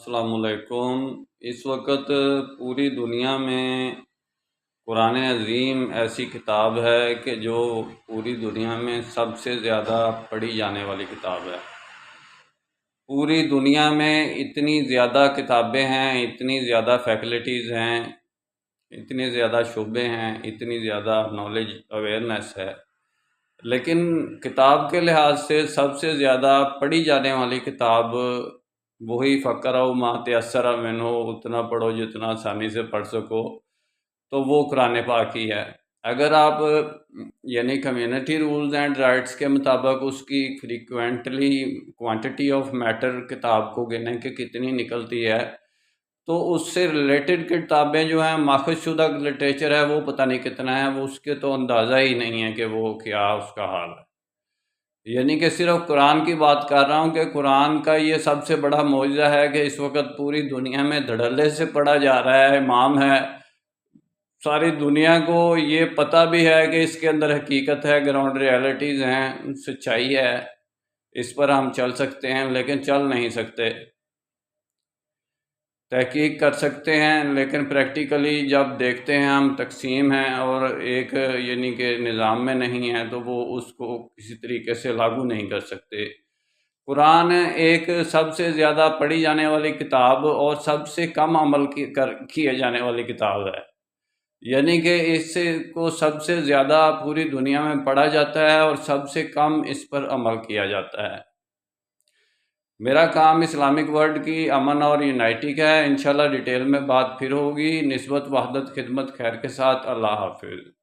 السلام علیکم۔ اس وقت پوری دنیا میں قرآن عظیم ایسی کتاب ہے کہ جو پوری دنیا میں سب سے زیادہ پڑھی جانے والی کتاب ہے۔ پوری دنیا میں اتنی زیادہ کتابیں ہیں، اتنی زیادہ فیکلٹیز ہیں، اتنے زیادہ شعبے ہیں، اتنی زیادہ نالج اویئرنیس ہے، لیکن کتاب کے لحاظ سے سب سے زیادہ پڑھی جانے والی کتاب وہی فقرؤ ما تیسر منہ، اتنا پڑھو جتنا آسانی سے پڑھ سکو، تو وہ قرآن پاک ہی ہے۔ اگر آپ یعنی کمیونٹی رولز اینڈ رائٹس کے مطابق اس کی کوانٹٹی آف میٹر کتاب کو گنیں کہ کتنی نکلتی ہے، تو اس سے ریلیٹڈ کتابیں جو ہیں، ماخذ شدہ لٹریچر ہے، وہ پتہ نہیں کتنا ہے، وہ اس کے تو اندازہ ہی نہیں ہے کہ وہ کیا اس کا حال ہے۔ یعنی کہ صرف قرآن کی بات کر رہا ہوں کہ قرآن کا یہ سب سے بڑا معجزہ ہے کہ اس وقت پوری دنیا میں دھڑلے سے پڑھا جا رہا ہے، امام ہے، ساری دنیا کو یہ پتہ بھی ہے کہ اس کے اندر حقیقت ہے، گراؤنڈ ریالٹیز ہیں، سچائی ہے، اس پر ہم چل سکتے ہیں لیکن چل نہیں سکتے۔ تحقیق کر سکتے ہیں لیکن پریکٹیکلی جب دیکھتے ہیں ہم تقسیم ہیں اور ایک یعنی کہ نظام میں نہیں ہے، تو وہ اس کو کسی طریقے سے لاگو نہیں کر سکتے۔ قرآن ایک سب سے زیادہ پڑھی جانے والی کتاب اور سب سے کم عمل کیے جانے والی کتاب ہے، یعنی کہ اس کو سب سے زیادہ پوری دنیا میں پڑھا جاتا ہے اور سب سے کم اس پر عمل کیا جاتا ہے۔ میرا کام اسلامک ورلڈ کی امن اور یونائٹی کا ہے۔ انشاءاللہ ڈیٹیل میں بات پھر ہوگی۔ نسبت، وحدت، خدمت، خیر کے ساتھ۔ اللہ حافظ۔